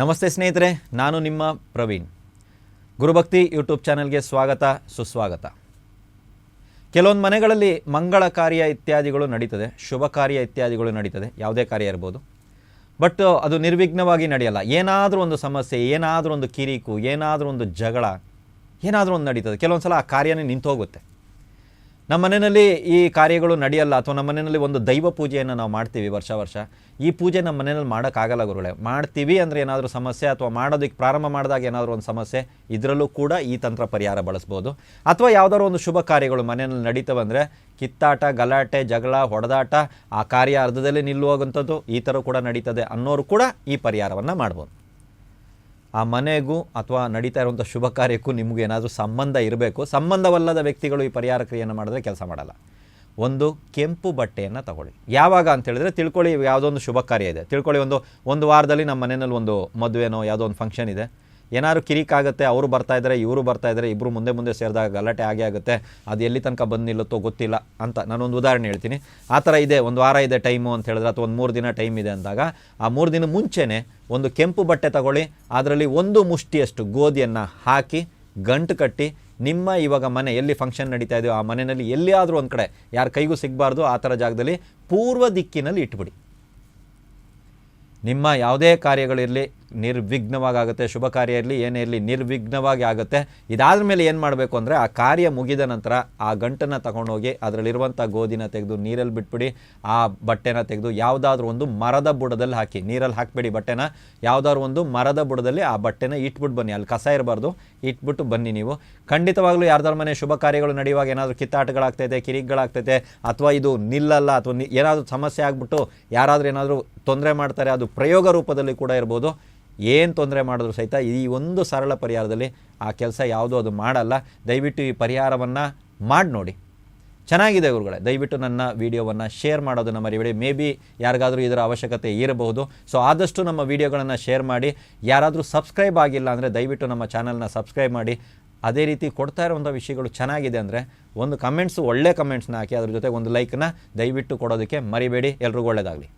ನಮಸ್ತೆ ಸ್ನೇಹಿತರೆ, ನಾನು ನಿಮ್ಮ ಪ್ರವೀಣ್. ಗುರುಭಕ್ತಿ ಯೂಟ್ಯೂಬ್ ಚಾನಲ್ಗೆ ಸ್ವಾಗತ, ಸುಸ್ವಾಗತ. ಕೆಲವೊಂದು ಮನೆಗಳಲ್ಲಿ ಮಂಗಳ ಕಾರ್ಯ ಇತ್ಯಾದಿಗಳು ನಡೀತದೆ, ಶುಭ ಕಾರ್ಯ ಇತ್ಯಾದಿಗಳು ನಡೀತದೆ, ಯಾವುದೇ ಕಾರ್ಯ ಇರ್ಬೋದು. ಬಟ್ ಅದು ನಿರ್ವಿಘ್ನವಾಗಿ ನಡೆಯಲ್ಲ. ಏನಾದರೂ ಒಂದು ಸಮಸ್ಯೆ, ಏನಾದರೂ ಒಂದು ಕಿರಿಕು, ಏನಾದರೂ ಒಂದು ಜಗಳ, ಏನಾದರೂ ಒಂದು ನಡೀತದೆ. ಕೆಲವೊಂದು ಸಲ ಆ ಕಾರ್ಯನೇ ನಿಂತೋಗುತ್ತೆ. ನಮ್ಮ ಮನೆಯಲ್ಲಿ ಈ ಕಾರ್ಯಗಳು ನಡೆಯಲ್ಲ, ಅಥವಾ ನಮ್ಮ ಮನೆಯಲ್ಲಿ ಒಂದು ದೈವ ಪೂಜೆಯನ್ನು ನಾವು ಮಾಡ್ತೀವಿ ವರ್ಷ. ಈ ಪೂಜೆ ನಮ್ಮ ಮನೆಯಲ್ಲಿ ಮಾಡೋಕ್ಕಾಗಲ್ಲ ಗುರುಗಳೇ. ಮಾಡ್ತೀವಿ ಅಂದರೆ ಏನಾದರೂ ಸಮಸ್ಯೆ, ಅಥವಾ ಮಾಡೋದಕ್ಕೆ ಪ್ರಾರಂಭ ಮಾಡಿದಾಗ ಏನಾದರೂ ಒಂದು ಸಮಸ್ಯೆ, ಇದರಲ್ಲೂ ಕೂಡ ಈ ತಂತ್ರ ಪರಿಹಾರ ಬಳಸ್ಬೋದು. ಅಥವಾ ಯಾವುದಾದ್ರು ಒಂದು ಶುಭ ಕಾರ್ಯಗಳು ಮನೆಯಲ್ಲಿ ನಡೀತವಂದರೆ ಕಿತ್ತಾಟ, ಗಲಾಟೆ, ಜಗಳ, ಹೊಡೆದಾಟ, ಆ ಕಾರ್ಯ ಅರ್ಧದಲ್ಲಿ ನಿಲ್ಲುವಂಥದ್ದು ಈ ಥರ ಕೂಡ ನಡೀತದೆ ಅನ್ನೋರು ಕೂಡ ಈ ಪರಿಹಾರವನ್ನು ಮಾಡ್ಬೋದು. ಆ ಮನೆಗೂ ಅಥವಾ ನಡೀತಾ ಇರುವಂಥ ಶುಭ ಕಾರ್ಯಕ್ಕೂ ನಿಮಗೂ ಏನಾದರೂ ಸಂಬಂಧ ಇರಬೇಕು. ಸಂಬಂಧವಲ್ಲದ ವ್ಯಕ್ತಿಗಳು ಈ ಪರಿಹಾರ ಕ್ರಿಯೆಯನ್ನು ಮಾಡಿದ್ರೆ ಕೆಲಸ ಮಾಡಲ್ಲ. ಒಂದು ಕೆಂಪು ಬಟ್ಟೆಯನ್ನು ತಗೊಳ್ಳಿ. ಯಾವಾಗ ಅಂತ ಹೇಳಿದ್ರೆ, ತಿಳ್ಕೊಳ್ಳಿ, ಯಾವುದೋ ಒಂದು ಶುಭ ಕಾರ್ಯ ಇದೆ ತಿಳ್ಕೊಳ್ಳಿ. ಒಂದು ವಾರದಲ್ಲಿ ನಮ್ಮ ಮನೆಯಲ್ಲಿ ಒಂದು ಮದುವೆನೋ ಯಾವುದೋ ಒಂದು ಫಂಕ್ಷನ್ ಇದೆ. ಏನಾದ್ರು ಕಿರಿಕಾಗುತ್ತೆ, ಅವರು ಬರ್ತಾಯಿದ್ದಾರೆ, ಇವರು ಬರ್ತಾಯಿದ್ದಾರೆ, ಇಬ್ಬರು ಮುಂದೆ ಸೇರಿದಾಗ ಗಲಾಟೆ ಆಗೇ ಆಗುತ್ತೆ. ಅದು ಎಲ್ಲಿ ತನಕ ಬಂದು ನಿಲ್ಲುತ್ತೋ ಗೊತ್ತಿಲ್ಲ ಅಂತ ನಾನೊಂದು ಉದಾಹರಣೆ ಹೇಳ್ತೀನಿ. ಆ ಥರ ಇದೆ, ಒಂದು ವಾರ ಇದೆ ಟೈಮು ಅಂತ ಹೇಳಿದ್ರೆ, ಅಥವಾ ಒಂದು 3 ದಿನ ಟೈಮ್ ಇದೆ ಅಂದಾಗ, ಆ 3 ದಿನ ಮುಂಚೆನೇ ಒಂದು ಕೆಂಪು ಬಟ್ಟೆ ತಗೊಳ್ಳಿ. ಅದರಲ್ಲಿ 1 ಮುಷ್ಟಿಯಷ್ಟು ಗೋಧಿಯನ್ನು ಹಾಕಿ ಗಂಟು ಕಟ್ಟಿ, ನಿಮ್ಮ ಇವಾಗ ಮನೆ ಎಲ್ಲಿ ಫಂಕ್ಷನ್ ನಡೀತಾ ಇದೆಯೋ ಆ ಮನೆಯಲ್ಲಿ ಎಲ್ಲಿಯಾದರೂ ಒಂದು ಕಡೆ, ಯಾರ ಕೈಗೂ ಸಿಗಬಾರ್ದು ಆ ಥರ ಜಾಗದಲ್ಲಿ ಪೂರ್ವ ದಿಕ್ಕಿನಲ್ಲಿ ಇಟ್ಬಿಡಿ. ನಿಮ್ಮ ಯಾವುದೇ ಕಾರ್ಯಗಳಿರಲಿ ನಿರ್ವಿಘ್ನವಾಗುತ್ತೆ. ಶುಭ ಕಾರ್ಯ ಇರಲಿ, ಏನೇ ಇರಲಿ ನಿರ್ವಿಘ್ನವಾಗಿ ಆಗುತ್ತೆ. ಇದಾದ ಮೇಲೆ ಏನು ಮಾಡಬೇಕು ಅಂದರೆ, ಆ ಕಾರ್ಯ ಮುಗಿದ ನಂತರ ಆ ಗಂಟನ್ನು ತಗೊಂಡೋಗಿ ಅದರಲ್ಲಿರುವಂಥ ಗೋಧಿನ ತೆಗೆದು ನೀರಲ್ಲಿ ಬಿಟ್ಬಿಡಿ. ಆ ಬಟ್ಟೆನ ತೆಗೆದು ಯಾವುದಾದ್ರೂ ಒಂದು ಮರದ ಬುಡದಲ್ಲಿ ಹಾಕಿ. ನೀರಲ್ಲಿ ಹಾಕಬೇಡಿ ಬಟ್ಟೆನ, ಯಾವುದಾದ್ರು ಒಂದು ಮರದ ಬುಡದಲ್ಲಿ ಆ ಬಟ್ಟೆನ ಇಟ್ಬಿಟ್ಟು ಬನ್ನಿ. ಅಲ್ಲಿ ಕಸ ಇರಬಾರ್ದು, ಇಟ್ಬಿಟ್ಟು ಬನ್ನಿ. ನೀವು ಖಂಡಿತವಾಗ್ಲೂ ಯಾರ್ದಾರ ಮನೆ ಶುಭ ಕಾರ್ಯಗಳು ನಡೆಯುವಾಗ ಏನಾದರೂ ಕಿತ್ತಾಟಗಳಾಗ್ತೈತೆ, ಕಿರಿಕ್ಗಳಾಗ್ತೈತೆ, ಅಥವಾ ಇದು ನಿಲ್ಲಲ್ಲ, ಅಥವಾ ಏನಾದರೂ ಸಮಸ್ಯೆ ಆಗಿಬಿಟ್ಟು ಯಾರಾದರೂ ಏನಾದರೂ ತೊಂದರೆ ಮಾಡ್ತಾರೆ, ಅದು ಪ್ರಯೋಗ ರೂಪದಲ್ಲಿ ಕೂಡ ಇರ್ಬೋದು. ಏನು ತೊಂದರೆ ಮಾಡಿದ್ರು ಸಹಿತ ಈ ಒಂದು ಸರಳ ಪರಿಹಾರದಲ್ಲಿ ಆ ಕೆಲಸ ಯಾವುದೂ ಅದು ಮಾಡಲ್ಲ. ದಯವಿಟ್ಟು ಈ ಪರಿಹಾರವನ್ನು ಮಾಡಿ ನೋಡಿ. ಚೆನ್ನಾಗಿದೆ ಗುರುಗಳೇ. ದಯವಿಟ್ಟು ನನ್ನ ವಿಡಿಯೋವನ್ನು ಶೇರ್ ಮಾಡೋದನ್ನು ಮರಿಬೇಡಿ. ಮೇ ಬಿ ಯಾರಿಗಾದರೂ ಇದರ ಅವಶ್ಯಕತೆ ಇರಬಹುದು. ಸೊ ಆದಷ್ಟು ನಮ್ಮ ವಿಡಿಯೋಗಳನ್ನು ಶೇರ್ ಮಾಡಿ. ಯಾರಾದರೂ ಸಬ್ಸ್ಕ್ರೈಬ್ ಆಗಿಲ್ಲ ಅಂದರೆ ದಯವಿಟ್ಟು ನಮ್ಮ ಚಾನಲ್ನ ಸಬ್ಸ್ಕ್ರೈಬ್ ಮಾಡಿ. ಅದೇ ರೀತಿ ಕೊಡ್ತಾ ಇರುವಂಥ ವಿಷಯಗಳು ಚೆನ್ನಾಗಿದೆ ಅಂದರೆ ಒಂದು ಕಮೆಂಟ್ಸು, ಒಳ್ಳೆ ಕಮೆಂಟ್ಸ್ನ ಹಾಕಿ. ಅದ್ರ ಜೊತೆ ಒಂದು ಲೈಕ್ನ ದಯವಿಟ್ಟು ಕೊಡೋದಕ್ಕೆ ಮರಿಬೇಡಿ. ಎಲ್ರಿಗೂ ಒಳ್ಳೆಯದಾಗಲಿ.